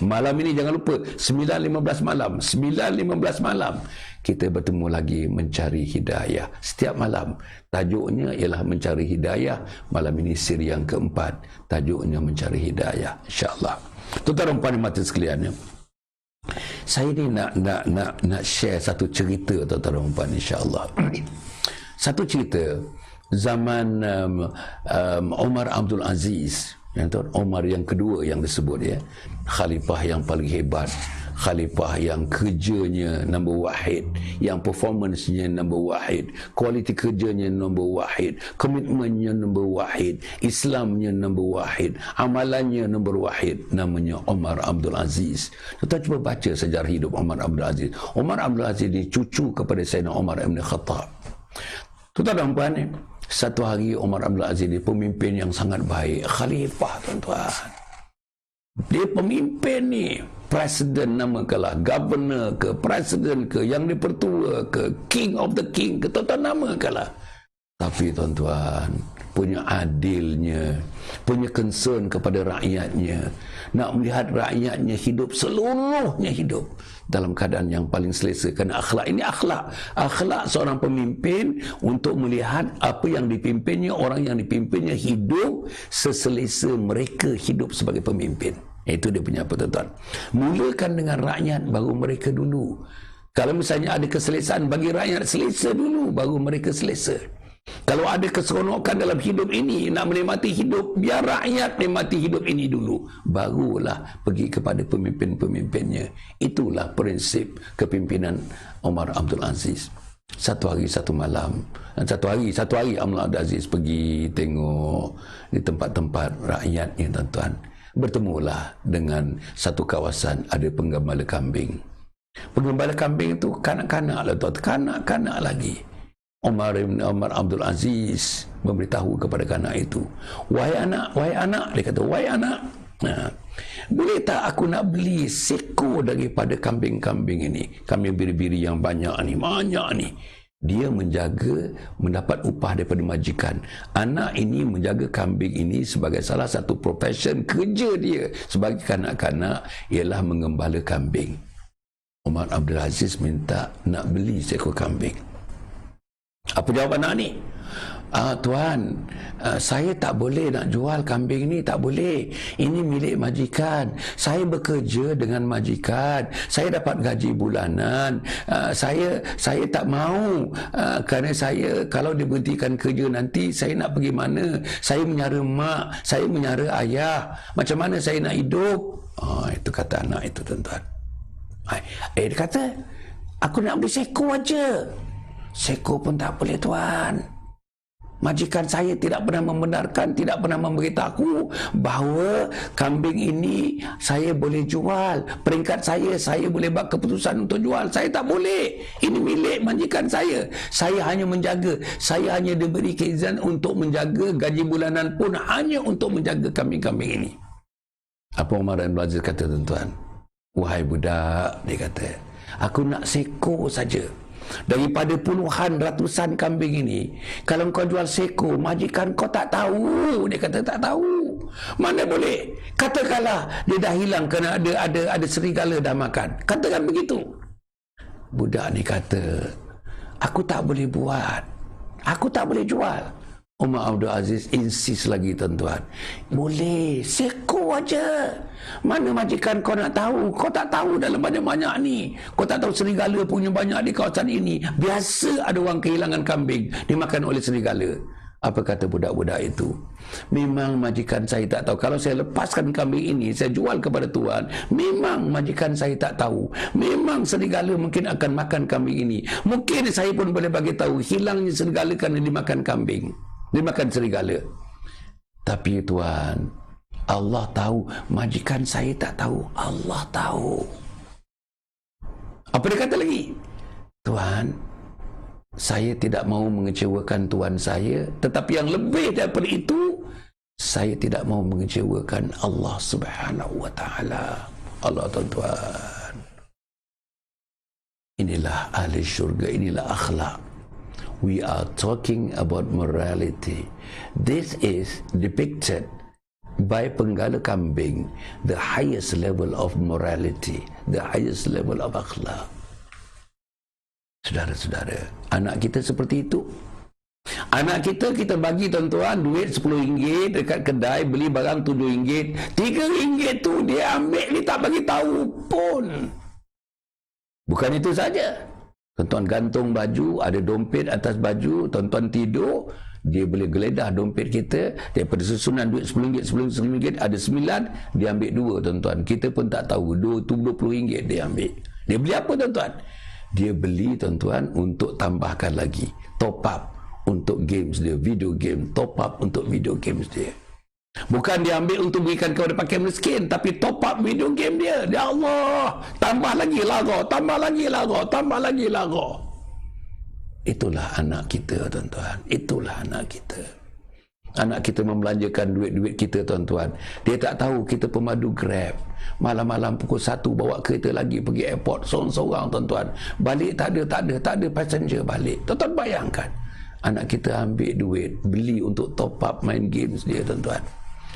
[SPEAKER 1] Malam ini jangan lupa 9.15 malam kita bertemu lagi mencari hidayah. Setiap malam tajuknya ialah mencari hidayah. Malam ini siri yang keempat tajuknya mencari hidayah, insya-Allah. Tuan-tuan dan puan mati sekalian, saya ni nak share satu cerita tuan-tuan dan puan, insya-Allah. Satu cerita zaman Umar Abdul Aziz, Umar yang kedua yang disebut khalifah yang paling hebat, khalifah yang kerjanya nombor wahid, yang performance-nya nombor wahid, kualiti kerjanya nombor wahid, komitmennya nombor wahid, Islamnya nombor wahid, amalannya nombor wahid, namanya Umar Abdul Aziz. Kita cuba baca sejarah hidup Umar Abdul Aziz. Umar Abdul Aziz ni cucu kepada Sayyidina Umar Ibn Khattab. Tuan-tuan dan puan, satu hari Umar Abdul Aziz ni pemimpin yang sangat baik, khalifah tuan-tuan. Dia pemimpin ni, presiden namakanlah, governor ke, presiden ke, yang dipertua ke, king of the king ke, tuan-tuan namakanlah. Tapi tuan-tuan, punya adilnya, punya concern kepada rakyatnya, nak melihat rakyatnya hidup, seluruhnya hidup dalam keadaan yang paling selesa. Kerana akhlak ini akhlak seorang pemimpin untuk melihat apa yang dipimpinnya, orang yang dipimpinnya hidup seselesa mereka hidup sebagai pemimpin. Itu dia punya apa, tuan-tuan. Mulakan dengan rakyat, baru mereka dulu. Kalau misalnya ada keselesaan, bagi rakyat selesa dulu, baru mereka selesa. Kalau ada keseronokan dalam hidup ini, nak menikmati hidup, biar rakyat menikmati hidup ini dulu, barulah pergi kepada pemimpin-pemimpinnya. Itulah prinsip kepimpinan Umar Abdul Aziz. Satu hari Umar Abdul Aziz pergi tengok di tempat-tempat rakyatnya, tuan-tuan. Bertemulah dengan satu kawasan ada penggembala kambing. Penggembala kambing itu kanak-kanak lah, tuan, kanak-kanak lagi. Umar Abdul Aziz memberitahu kepada kanak itu, wahai anak, dia kata, wahai anak, boleh tak aku nak beli seekor daripada kambing-kambing ini, kambing biri-biri yang banyak ni. Dia menjaga, mendapat upah daripada majikan. Anak ini menjaga kambing ini sebagai salah satu profession kerja dia sebagai kanak-kanak ialah mengembala kambing. Umar Abdul Aziz minta nak beli seekor kambing. Apa jawab anak ni? Tuan, saya tak boleh nak jual kambing ni, tak boleh. Ini milik majikan. Saya bekerja dengan majikan. Saya dapat gaji bulanan. Saya tak mau, kerana saya kalau diberhentikan kerja nanti, saya nak pergi mana? Saya menyara mak, saya menyara ayah. Macam mana saya nak hidup? Itu kata anak itu, tuan-tuan. Dia kata, aku nak beli seekor aja. Seekor pun tak boleh, tuan. Majikan saya tidak pernah membenarkan, tidak pernah memberitahu bahawa kambing ini saya boleh jual. Peringkat saya boleh buat keputusan untuk jual. Saya tak boleh. Ini milik majikan saya. Saya hanya menjaga. Saya hanya diberi keizan untuk menjaga, gaji bulanan pun hanya untuk menjaga kambing-kambing ini. Apa Umar bin Abdul Aziz kata, tuan-tuan? Wahai budak, dia kata, aku nak seekor saja. Daripada puluhan ratusan kambing ini, kalau kau jual seekor, majikan kau tak tahu. Dia kata tak tahu. Mana boleh? Katakanlah dia dah hilang kerana ada serigala dah makan. Katakan begitu. Budak ni kata, aku tak boleh buat. Aku tak boleh jual. Umar Abdul Aziz insist lagi, tuan-tuan. Boleh, seekor aja. Mana majikan kau nak tahu? Kau tak tahu dalam banyak-banyak ni. Kau tak tahu serigala punya banyak di kawasan ini. Biasa ada orang kehilangan kambing dimakan oleh serigala. Apa kata budak-budak itu? Memang majikan saya tak tahu. Kalau saya lepaskan kambing ini, saya jual kepada tuan, memang majikan saya tak tahu. Memang serigala mungkin akan makan kambing ini. Mungkin saya pun boleh bagi tahu hilangnya serigala kerana dimakan kambing, dimakan serigala. Tapi tuan, Allah tahu, majikan saya tak tahu. Allah tahu. Apa dia kata lagi? Tuan, saya tidak mahu mengecewakan tuan saya, tetapi yang lebih daripada itu, saya tidak mahu mengecewakan Allah Subhanahu wa taala. Allah, tuan-tuan. Inilah ahli syurga, inilah akhlak. We are talking about morality. This is depicted by penggala kambing, the highest level of morality, the highest level of akhlak. Saudara-saudara, anak kita seperti itu. Anak kita bagi, tuan-tuan, duit RM10 dekat kedai, beli barang RM7. RM3 tu dia ambil, dia tak bagi tahu pun. Bukan itu saja. Tuan-tuan gantung baju, ada dompet atas baju, tuan-tuan tidur, dia boleh geledah dompet kita, daripada susunan duit RM10, ada 9, dia ambil 2, tuan-tuan. Kita pun tak tahu, RM20 dia ambil. Dia beli apa, tuan-tuan? Dia beli, tuan-tuan, untuk tambahkan lagi, top up untuk games dia, video game, top up untuk video games dia. Bukan dia ambil untuk berikan kepada fakir miskin, tapi top up video game dia. Ya Allah, tambah lagi lagu, tambah lagi lagu, tambah lagi lagu. Itulah anak kita, tuan-tuan. Itulah anak kita. Anak kita membelanjakan duit-duit kita, tuan-tuan. Dia tak tahu kita pemandu Grab. Malam-malam pukul 1 bawa kereta lagi pergi airport seorang-seorang, tuan-tuan. Balik tak ada passenger balik. Tuan-tuan bayangkan. Anak kita ambil duit, beli untuk top up main games dia, tuan-tuan.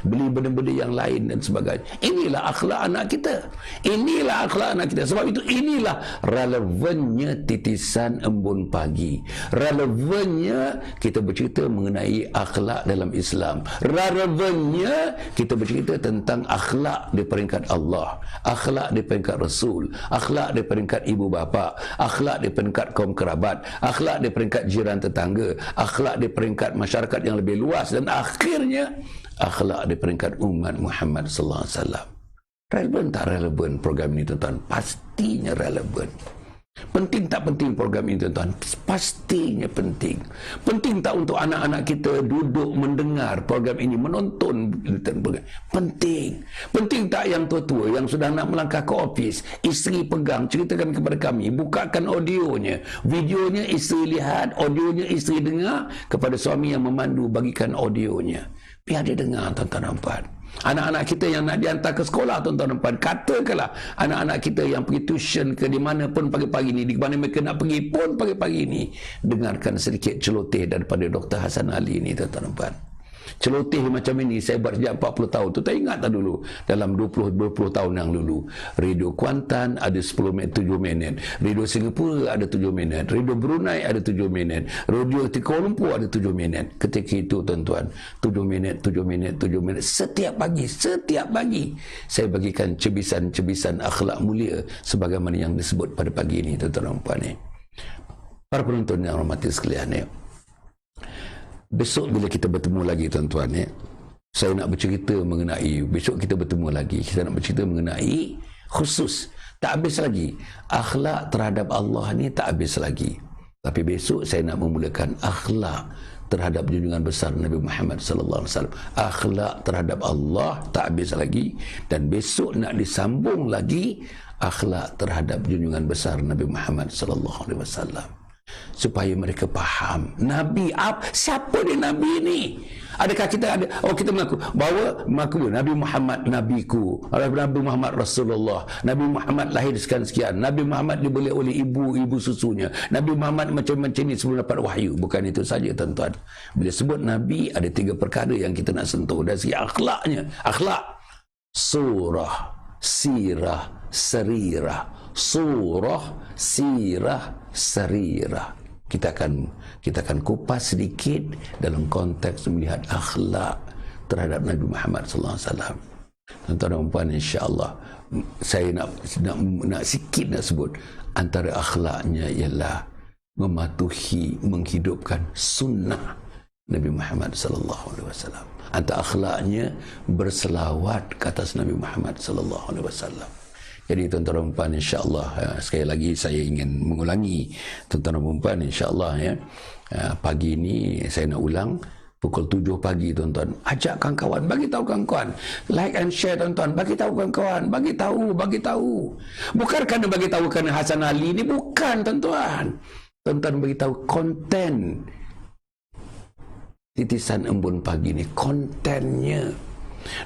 [SPEAKER 1] Beli benda-benda yang lain dan sebagainya. Inilah akhlak anak kita. Inilah akhlak anak kita. Sebab itu inilah relevannya titisan embun pagi. Relevannya kita bercerita mengenai akhlak dalam Islam. Relevannya kita bercerita tentang akhlak di peringkat Allah, akhlak di peringkat Rasul, akhlak di peringkat ibu bapa, akhlak di peringkat kaum kerabat, akhlak di peringkat jiran tetangga, akhlak di peringkat masyarakat yang lebih luas, dan akhirnya akhlak di peringkat umat Muhammad sallallahu alaihi wasallam. Relevan tak relevan program ini, tuan-tuan? Pastinya relevan. Penting tak penting program ini, tuan-tuan? Pastinya penting. Penting tak untuk anak-anak kita duduk mendengar program ini, menonton program? Penting. Penting tak yang tua-tua yang sudah nak melangkah ke ofis, isteri pegang, ceritakan kepada kami, bukakan audionya, videonya isteri lihat, audionya isteri dengar, kepada suami yang memandu bagikan audionya. Biar dia dengar, tuan-tuan dan puan. Anak-anak kita yang nak dihantar ke sekolah, tuan-tuan dan puan, katakanlah anak-anak kita yang pergi tuition ke di mana pun pagi-pagi ini, di mana mereka nak pergi pun pagi-pagi ini, dengarkan sedikit celoteh daripada Dr. Hasan Ali ini, tuan-tuan dan puan. Celoteh macam ini saya buat sejak 40 tahun. Tu tak ingat tak dulu? Dalam 20 tahun yang dulu. Radio Kuantan ada 7 minit. Radio Singapura ada 7 minit. Radio Brunei ada 7 minit. Radio Kuala Lumpur ada 7 minit. Ketika itu, tuan-tuan, 7 minit. Setiap pagi saya bagikan cebisan-cebisan akhlak mulia sebagaimana yang disebut pada pagi ini, tuan-tuan dan puan. Para penonton yang hormati sekalian, besok bila kita bertemu lagi, tuan-tuan, saya nak bercerita mengenai, besok kita bertemu lagi, kita nak bercerita mengenai khusus, tak habis lagi, akhlak terhadap Allah ni tak habis lagi. Tapi besok saya nak memulakan akhlak terhadap junjungan besar Nabi Muhammad sallallahu alaihi wasallam, akhlak terhadap Allah tak habis lagi, dan besok nak disambung lagi akhlak terhadap junjungan besar Nabi Muhammad sallallahu alaihi wasallam, supaya mereka faham Nabi siapa dia Nabi ni. Adakah kita ada kita mengaku Nabi Muhammad nabiku, Nabi Muhammad Rasulullah, Nabi Muhammad lahir sekian-sekian, Nabi Muhammad dibeli oleh ibu susunya, Nabi Muhammad macam-macam ni sebelum dapat wahyu. Bukan itu saja tuan-tuan. Bila sebut Nabi, ada 3 perkara yang kita nak sentuh dari segi akhlaknya. Akhlak, surah, sirah, sarirah. Surah, sirah, sarirah. Kita akan kupas sedikit dalam konteks melihat akhlak terhadap Nabi Muhammad sallallahu alaihi wasallam. Tuan-tuan dan puan, insya-Allah saya nak sikit nak sebut antara akhlaknya ialah mematuhi, menghidupkan sunnah Nabi Muhammad sallallahu alaihi wasallam. Antara akhlaknya berselawat ke atas Nabi Muhammad sallallahu alaihi wasallam. Jadi tuan-tuan dan puan, insya-Allah sekali lagi saya ingin mengulangi, tuan-tuan dan puan, insya-Allah pagi ini saya nak ulang pukul 7 pagi tuan-tuan. Ajak kawan-kawan, bagi tahu kawan-kawan, like and share tuan-tuan, bagi tahu kawan-kawan, bagi tahu. Bukan kerana bagi tahu kerana Hasan Ali ni, bukan tuan-tuan. Tuan-tuan bagi tahu konten titisan embun pagi ni, kontennya.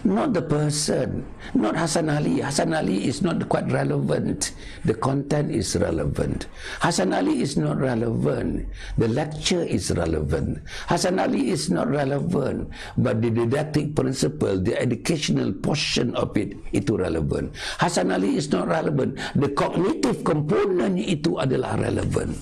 [SPEAKER 1] Not the person, not Hasan Ali. Hasan Ali is not quite relevant. The content is relevant. Hasan Ali is not relevant. The lecture is relevant. Hasan Ali is not relevant, but the didactic principle, the educational portion of it, itu relevant. Hasan Ali is not relevant. The cognitive component itu adalah relevant.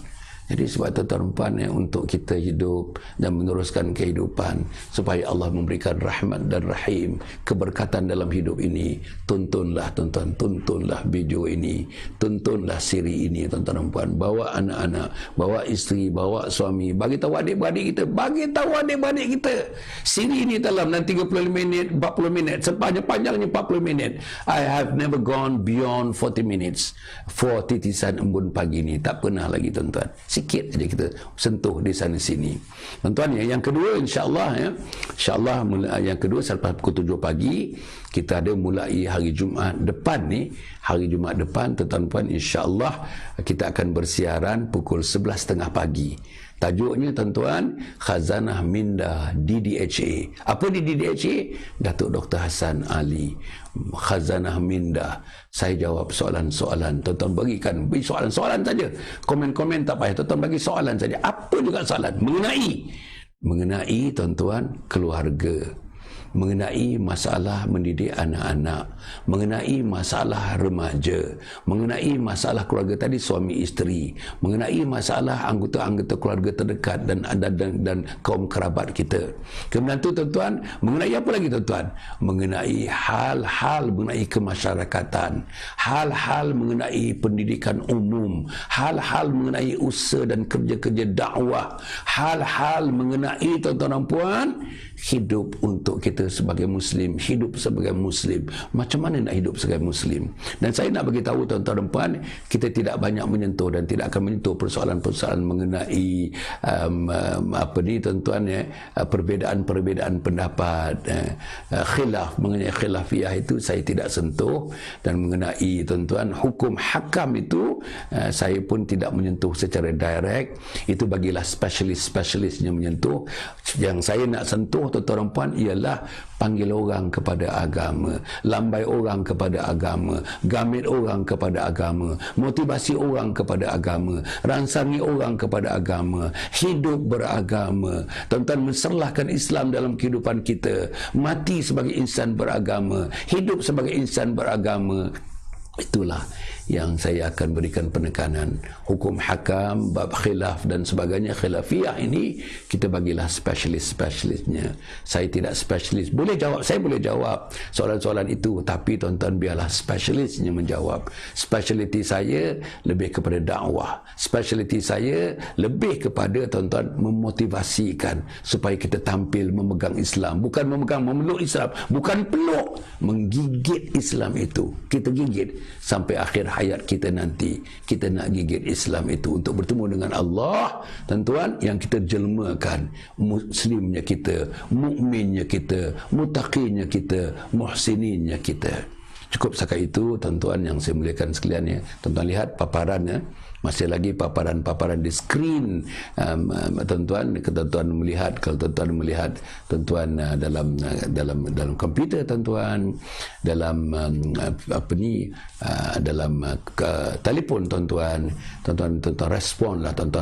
[SPEAKER 1] Jadi sebab tuan-tuan untuk kita hidup dan meneruskan kehidupan supaya Allah memberikan rahmat dan rahim, keberkatan dalam hidup ini, tontonlah tuan-tuan, tontonlah video ini, tontonlah siri ini tuan-tuan dan puan. Bawa anak-anak, bawa isteri, bawa suami, bagi tahu adik-beradik kita, bagi tahu adik-beradik kita. Siri ini dalam 35 minit, 40 minit, sepanjang-panjangnya 40 minit. I have never gone beyond 40 minutes for titisan embun pagi ini. Tak pernah lagi tuan-tuan. Sikit saja kita sentuh di sana sini. Tuan-tuan, yang kedua insya-Allah yang kedua selepas pukul 7 pagi kita ada mulai hari Jumaat depan ni. Hari Jumaat depan tuan-tuan, insya-Allah kita akan bersiaran pukul 11.30 pagi. Tajuknya tuan-tuan, Khazanah Minda DDHA. Apa di DDHA? Datuk Dr. Hasan Ali. Khazanah Minda. Saya jawab soalan-soalan. Tuan-tuan bagi soalan-soalan saja. Komen-komen tak payah. Tuan-tuan bagi soalan saja. Apa juga soalan? Mengenai tuan-tuan keluarga, mengenai masalah mendidik anak-anak, mengenai masalah remaja, mengenai masalah keluarga tadi, suami isteri, mengenai masalah anggota-anggota keluarga terdekat dan kaum kerabat kita. Kemudian tu tuan-tuan, mengenai apa lagi tuan-tuan? Mengenai hal-hal mengenai kemasyarakatan, hal-hal mengenai pendidikan umum, hal-hal mengenai usaha dan kerja-kerja dakwah, hal-hal mengenai tuan-tuan dan puan hidup untuk kita sebagai Muslim, hidup sebagai Muslim. Macam mana nak hidup sebagai Muslim? Dan saya nak bagi tahu tuan-tuan dan puan, kita tidak banyak menyentuh dan tidak akan menyentuh persoalan-persoalan mengenai tuan-tuan perbezaan pendapat, khilaf, mengenai khilafiyah itu saya tidak sentuh, dan mengenai tuan-tuan hukum hakam itu saya pun tidak menyentuh secara direct. Itu bagilah spesialis-spesialisnya menyentuh. Yang saya nak sentuh tuan-tuan dan puan ialah panggil orang kepada agama, lambai orang kepada agama, gamit orang kepada agama, motivasi orang kepada agama, rangsangi orang kepada agama, hidup beragama. Tuan-tuan, menserlahkan Islam dalam kehidupan kita, mati sebagai insan beragama, hidup sebagai insan beragama. Itulah yang saya akan berikan penekanan. Hukum hakam, bab khilaf dan sebagainya, khilafiyah ini kita bagilah spesialis-spesialisnya. Saya tidak spesialis. Saya boleh jawab soalan-soalan itu, tapi tuan-tuan biarlah spesialisnya menjawab. Speciality saya lebih kepada dakwah. Speciality saya lebih kepada tuan-tuan memotivasikan supaya kita tampil memegang Islam, bukan memeluk Islam, bukan peluk, menggigit Islam itu. Kita gigit. sampai akhir hayat kita nanti. Kita nak gigit Islam itu untuk bertemu dengan Allah, tuan-tuan, yang kita jelmakan muslimnya kita, mukminnya kita, mutaqinya kita, muhsininnya kita. Cukup setakat itu, tuan-tuan yang saya muliakan sekalian ya. Tuan-tuan lihat paparannya, masih lagi paparan-paparan di skrin, tuan-tuan. Tuan-tuan melihat, kalau tuan-tuan melihat, tuan-tuan dalam komputer, tuan-tuan, dalam dalam telefon, tuan-tuan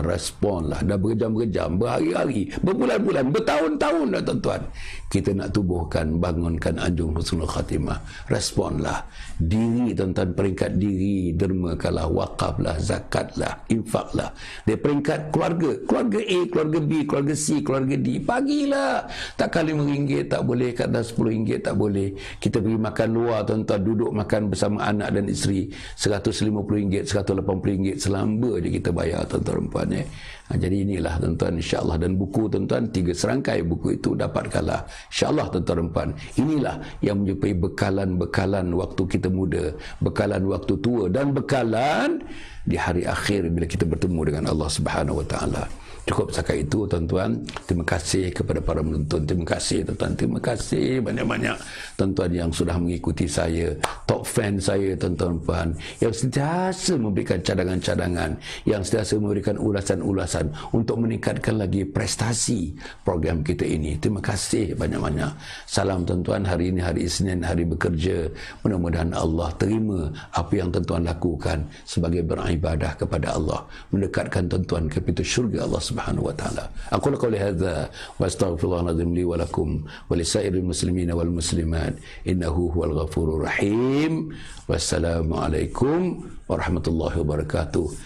[SPEAKER 1] responlah, dah berjam-jam, berhari-hari, berbulan-bulan, bertahun-tahun dah, tuan-tuan. Kita nak tubuhkan, bangunkan anjung husnul khatimah. Responlah. Diri, tuan-tuan, peringkat diri, dermakanlah, wakaflah, zakatlah, infaklah. Dia peringkat keluarga A, keluarga B, keluarga C, keluarga D. Bagilah. Takkan RM5 tak boleh, kata RM10 tak boleh. Kita pergi makan luar, tuan-tuan, duduk makan bersama anak dan isteri, RM150, RM180 selamba je kita bayar, tuan-tuan puan ya. Jadi inilah, tuan-tuan, insya-Allah. Dan buku, tuan-tuan, 3 serangkai buku itu dapatkanlah, insya-Allah, tuan-tuan puan. Inilah yang menjadi bekalan waktu kita muda, bekalan waktu tua, dan bekalan di hari akhir bila kita bertemu dengan Allah Subhanahu wa taala. Cukup setakat itu, tuan-tuan. Terima kasih kepada para penonton. Terima kasih, tuan-tuan. Terima kasih banyak-banyak, tuan-tuan, yang sudah mengikuti saya, top fan saya, tuan-tuan puan, yang sentiasa memberikan cadangan-cadangan, yang sentiasa memberikan ulasan-ulasan untuk meningkatkan lagi prestasi program kita ini. Terima kasih banyak-banyak. Salam, tuan-tuan. Hari ini hari Isnin, hari bekerja. Mudah-mudahan Allah terima apa yang tuan-tuan lakukan sebagai beribadah kepada Allah, mendekatkan tuan-tuan ke pintu syurga Allah Subhanahu wa taala. Aku qouli hadza wa astaghfirullahalazim li wa lakum wa lisairil muslimina wal muslimat innahu huwal ghafurur rahim. Wassalamualaikum warahmatullahi wabarakatuh.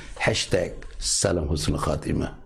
[SPEAKER 1] #salam husnul khatimah.